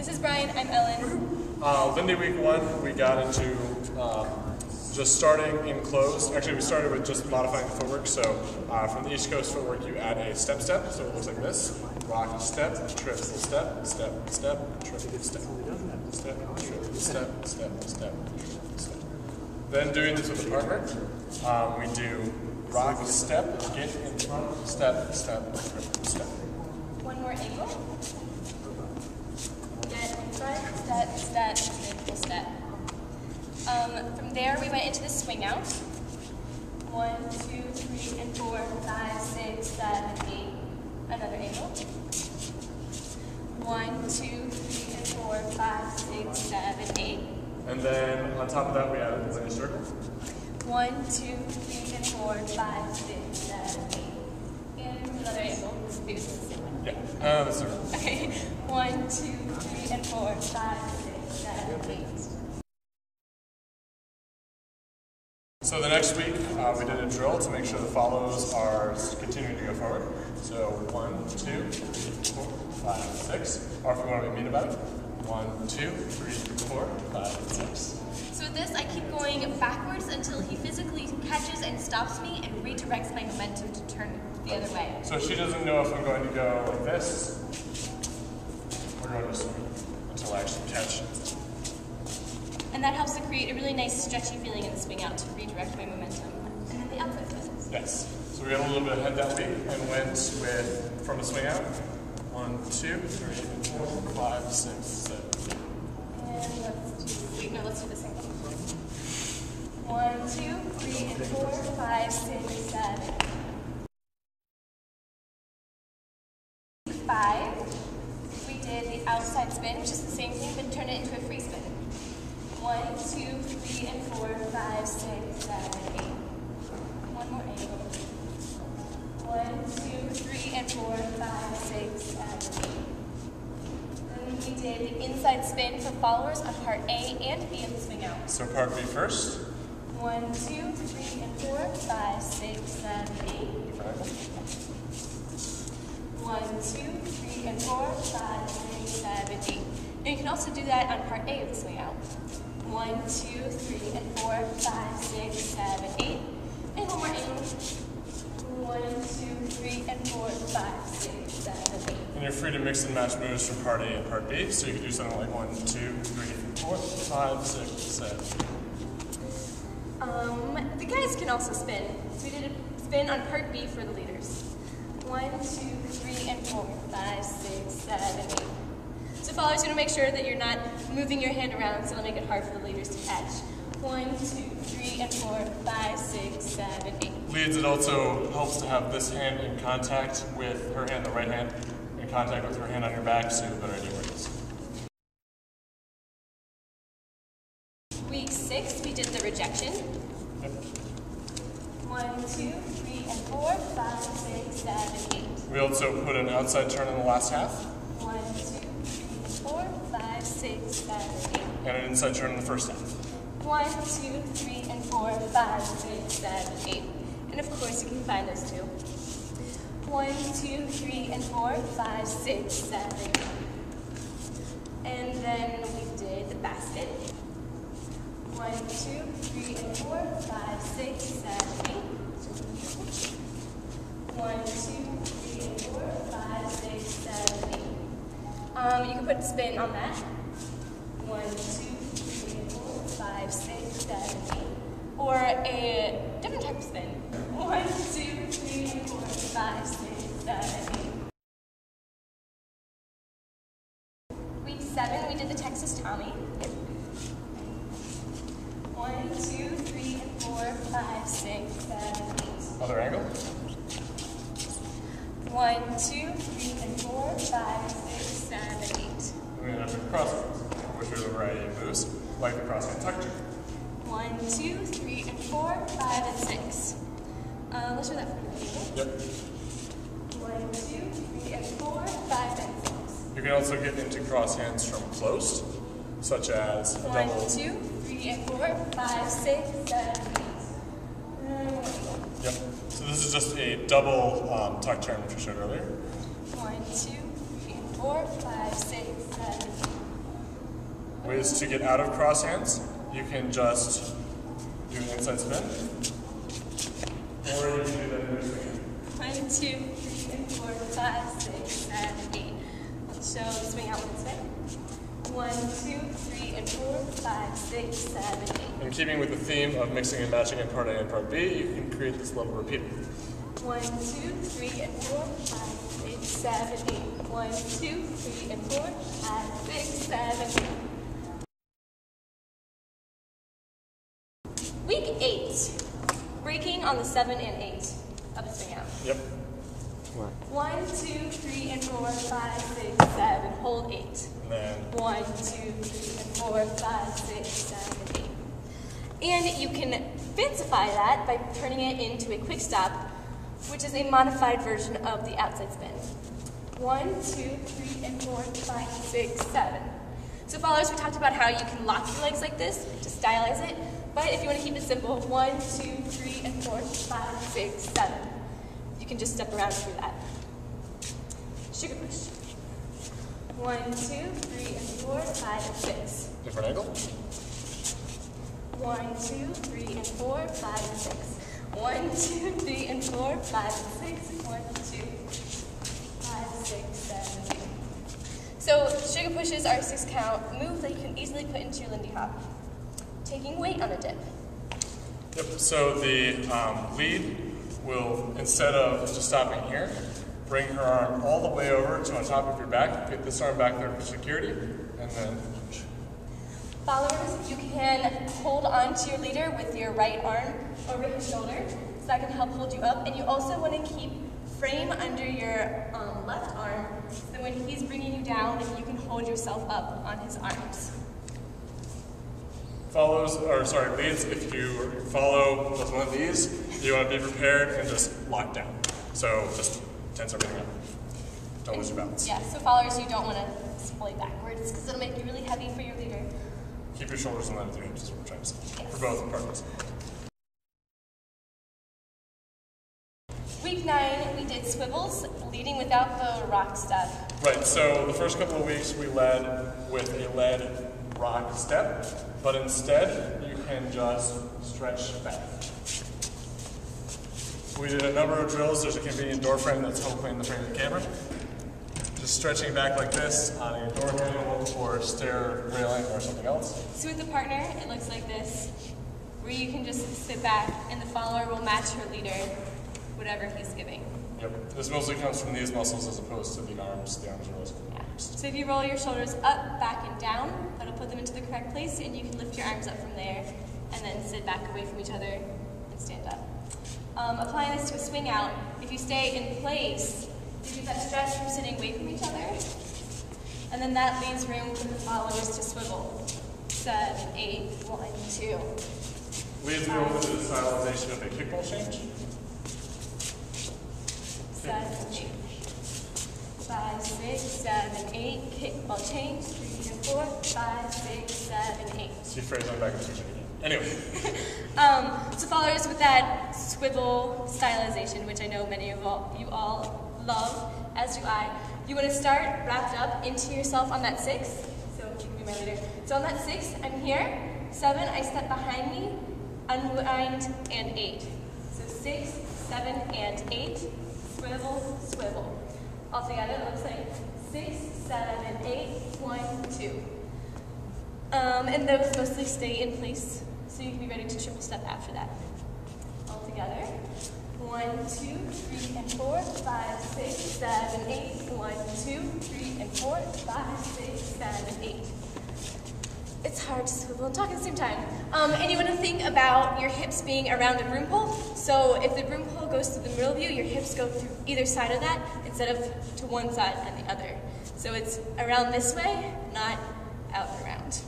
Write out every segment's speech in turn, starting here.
This is Brian, I'm Ellen. Lindy, week 1, we got into just starting in closed. Actually, we started with just modifying the footwork. So from the East Coast footwork, you add a step, so it looks like this. Rock, step, trip, step, step, step, trip, step, step, trip, step, step, step. Then doing this with a partner, we do rock, step, get in front, step, step, trip, step. One more angle. Get in front, step, step, triple step. From there, we went into the swing out. 1, 2, 3, and 4, 5, 6, 7, 8. Another angle. 1, 2, 3, and 4, 5, 6, 7, 8. And then on top of that, we added the Lindy circle. 1, 2, 3, and 4, 5, 6, 7, 8. And another angle. Maybe this is the same one. Yeah, the circle. Okay. 1, 2, 3, and 4, 5, 6, 7, 8. So the next week, we did a drill to make sure the follows are continuing to go forward. So 1, 2, 3, 4, 5, 6. Or if you want to be mean about it, 1, 2, 3, 4, 5, 6. So with this, I keep going backwards until he physically catches and stops me and redirects my momentum to turn the other way. So she doesn't know if I'm going to go like this, or going to swing until I actually catch. And that helps to create a really nice stretchy feeling in the swing out to redirect my momentum. And then the outside twist. Yes. So we got a little bit of head that week and went with, from a swing out, 1, 2, 3, 4, 5, 6, 7. And let's do this thing. 1, 2, 3, and 4, 5, 6, 7. 5. We did the outside spin, which is the same thing, but turn it into a free spin. 1, 2, 3, and 4, 5, 6, 7, 8. One more angle. 1, 2, 3, and 4, 5, 6, 7, 8. Then we did the inside spin for followers on part A and B of the swing out. So part B first. 1, 2, 3, and 4, 5, 6, 7, 8. 1, 2, 3, and 4, 5, 6, 7, 8. And you can also do that on part A of the swing out. 1, 2, 3, and 4, 5, 6, 7, 8. And one more angle. 1, 2, 3, and 4, 5, 6, 7, 8. And you're free to mix and match moves from part A and part B. So you can do something like 1, 2, 3, 4, 5, 6, 7. The guys can also spin. So we did a spin on part B for the leaders. 1, 2, 3, and 4, 5, 6, 7, 8. So followers, you want to make sure that you're not moving your hand around, so it'll make it hard for the leaders to catch. 1, 2, 3, and 4, 5, 6, 7, 8. Leads, it also helps to have this hand in contact with her hand, the right hand, in contact with her hand on your back, so you have a better idea where it is. Week 6, we did the rejection. Yep. 1, 2, 3, and 4, 5, 6, 7, 8. We also put an outside turn in the last half. 1, 2, 3, and 4, 5, 6, 7, 8. And an inside turn in the first half. 1, 2, 3, and 4, 5, 6, 7, 8. And of course, you can find those two. 1, 2, 3, and 4, 5, 6, 7, 8. And then we did the basket. 1, 2, 3, and 4, 5, 6, 7, 8. 1, 2, 3, and 4, 5, 6, 7, 8. You can put a spin on that. 1, 2, 3, and 4, 5, 6, 7, 8. Or a different type of spin. 1, 2, 3, and 4, 5, 6, 7, 8. Week 7, we did the Texas Tommy. 1, 2, 3, and 4, 5, 6, 7, 8. Other angle. 1, 2, 3, and 4, 5, 6, 7, 8. And we have the crosshands, which are the variety of moves, like the crosshand tuck turn. 1, 2, 3, and 4, 5, and 6. Let's do that for the table. Yep. 1, 2, 3, and 4, 5, and 6. You can also get into crosshands from closed, such as a 1, double. 2, 3, and 4, 5, 6, 7, 8. Yep. So this is just a double tuck turn, which we showed earlier. 1, 2, 3, and 4, 5, 6, 7, 8. Ways to get out of cross hands, you can just do an inside spin, or you can do that in swing. 1, 2, 3, and 4, 5, 6, 7, 8. So swing out this way. 1, 2, 3, and 4, 5, 6, 7, 8. In keeping with the theme of mixing and matching in part A and part B, you can create this level repeater. 1, 2, 3, and 4, 5, 6, 7, 8. 1, 2, 3, and 4, 5, 6, 7, 8. Week 8. Breaking on the 7 and 8 of the swing out. Yep. 1, 2, 3, and 4, 5, 6, 7. Hold 8. And then 1, 2, 3, and 4, 5, 6, 7, 8. And you can fancify that by turning it into a quick stop, which is a modified version of the outside spin. 1, 2, 3, and 4, 5, 6, 7. So followers, we talked about how you can lock your legs like this to stylize it, but if you want to keep it simple, 1, 2, 3, and 4, 5, 6, 7. You can just step around through that. Sugar push. 1, 2, 3, and 4, 5, and 6. different angle. 1, 2, 3, and 4, 5, and 6. 1, 2, 3, and 4, 5, and 6. 1, 2, 5, 6, 7, 8. So sugar pushes are a 6-count move that you can easily put into your Lindy hop. Taking weight on a dip. Yep, so the lead will, instead of just stopping here, bring her arm all the way over to on top of your back, get this arm back there for security, and then push. Followers, you can hold on to your leader with your right arm over his shoulder, so that can help hold you up. And you also want to keep frame under your left arm, so when he's bringing you down, you can hold yourself up on his arms. Leads, if you follow with one of these, you want to be prepared and just lock down. So just tense everything up. Don't lose your balance. Yeah, so followers, you don't want to splay backwards because it'll make you really heavy for your leader. Keep your shoulders in line with your hips is what we're trying to say. Yes. For both partners. Week 9, we did swivels, leading without the rock step. Right, so the first couple of weeks we led with a lead rock step, but instead you can just stretch back. We did a number of drills. There's a convenient door frame that's hopefully in the frame of the camera. Just stretching back like this on a door handle or stair railing or something else. So with the partner, it looks like this, where you can just sit back and the follower will match her leader, whatever he's giving. Yep, this mostly comes from these muscles as opposed to the arms. The arms are less. Yeah. So if you roll your shoulders up, back, and down, that'll put them into the correct place, and you can lift your arms up from there, and then sit back away from each other and stand up. Applying this to a swing out, if you stay in place, you get that stretch from sitting away from each other, and then that leaves room for the followers to swivel. 7, 8, 1, 2. Leads me over to the stylization of a kickball change. 7, 8. 5, 6, 7, 8. Kickball change. 3 and 4. 5, 6, 7, 8. See phrase on back and switch it again. Anyway. So followers, with that swivel stylization, which I know many of you all love, as do I, you want to start wrapped up into yourself on that 6. So you can be my leader. So on that 6, I'm here. 7, I step behind me, unwind, and 8. So 6, 7, and 8. Swivel, swivel. All together, it looks like 6, 7, and 8. 1, 2. And those mostly stay in place, so you can be ready to triple step after that. All together. 1, 2, 3, and 4, 5, 6, 7, 8. 1, 2, 3, and 4, 5, 6, 7, 8. It's hard to swivel and talk at the same time. And you want to think about your hips being around a broom pole. So if the broom pole goes through the middle of you, your hips go through either side of that instead of to one side and the other. So it's around this way, not out and around.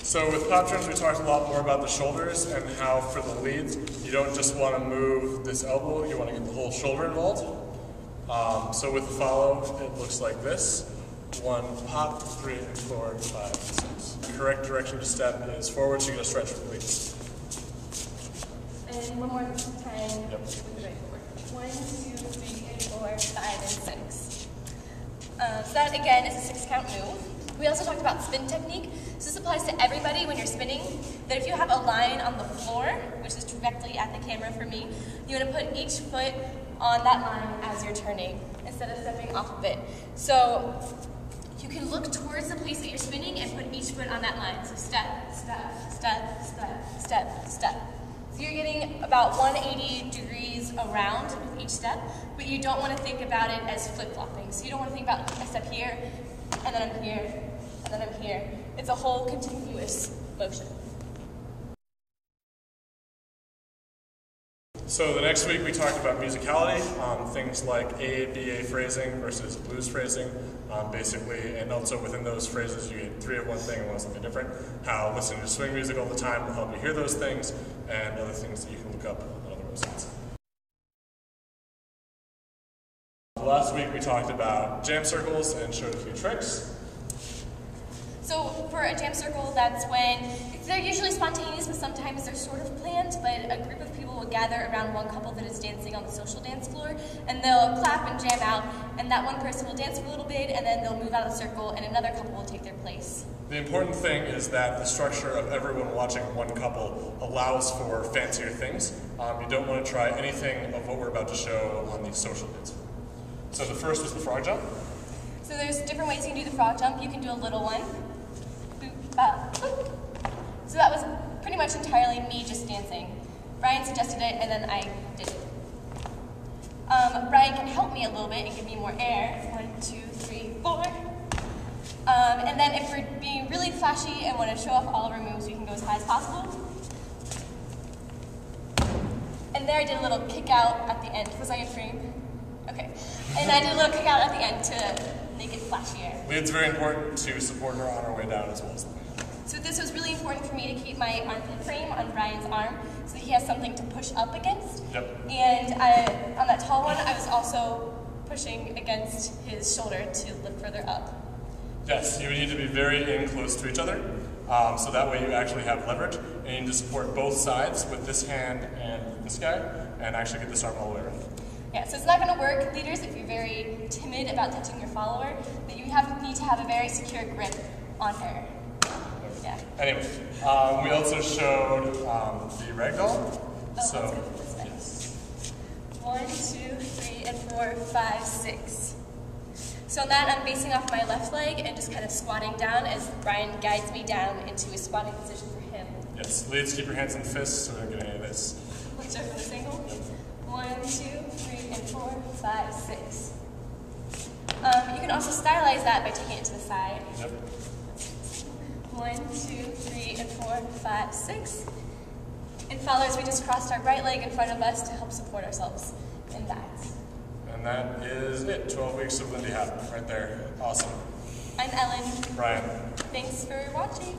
So with pop turns, we talked a lot more about the shoulders and how for the leads, you don't just want to move this elbow, you want to get the whole shoulder involved. So with the follow, it looks like this. 1 pop, 3, 4, 5, 6. The correct direction to step is forward, so you're going to stretch with the leads. And one more time. Yep. With the right forward. 1, 2, 3, and 4, 5, and 6. So that again is a 6-count move. We also talked about spin technique. So this applies to everybody when you're spinning, that if you have a line on the floor, which is directly at the camera for me, you want to put each foot on that line as you're turning instead of stepping off of it. So you can look towards the place that you're spinning and put each foot on that line. So step, step, step, step, step, step. So you're getting about 180 degrees around with each step, but you don't want to think about it as flip-flopping. So you don't want to think about a step here, and then I'm here, and then I'm here. It's a whole continuous motion. So the next week we talked about musicality, things like A-B-A phrasing versus blues phrasing, basically, and also within those phrases you get 3 of one thing and 1 of something different. How listening to swing music all the time will help you hear those things, and other things that you can look up on other websites. Last week we talked about jam circles and showed a few tricks. So for a jam circle, that's when they're usually spontaneous, but sometimes they're sort of planned, but a group of people will gather around one couple that is dancing on the social dance floor, and they'll clap and jam out, and that one person will dance for a little bit, and then they'll move out of the circle, and another couple will take their place. The important thing is that the structure of everyone watching one couple allows for fancier things. You don't want to try anything of what we're about to show on the social dance floor. So the first was the frog jump. So there's different ways you can do the frog jump. You can do a little one. So that was pretty much entirely me just dancing. Brian suggested it, and then I did it. Brian can help me a little bit and give me more air. 1, 2, 3, 4. And then if we're being really flashy and want to show off all of our moves, we can go as high as possible. And there I did a little kick out at the end. Was I in frame? Okay. And I did a little kick out at the end to make it flashier. It's very important to support her on her way down as well as the way up. So this was really important for me to keep my armpit frame on Brian's arm so that he has something to push up against. Yep. And on that tall one, I was also pushing against his shoulder to lift further up. Yes, you need to be very in close to each other, so that way you actually have leverage, and you need to support both sides with this hand and this guy, and actually get this arm all the way around. Yeah, so it's not going to work, leaders, if you're very timid about touching your follower, but you need to have a very secure grip on her. Yeah. Anyway, we also showed the ragdoll. So, let's go this way. yes. 1, 2, 3, and 4, 5, 6. So on that, I'm basing off my left leg and just kind of squatting down as Brian guides me down into a squatting position for him. Yes, leads, keep your hands in fists so we don't get any of this. Let's start from this angle. 1, 2, 3, and 4, 5, 6. You can also stylize that by taking it to the side. Yep. 1, 2, 3, and 4, 5, 6. And followers, we just crossed our right leg in front of us to help support ourselves in that. And that is it. 12 weeks of Lindy Hop right there. Awesome. I'm Ellen. Brian. Thanks for watching.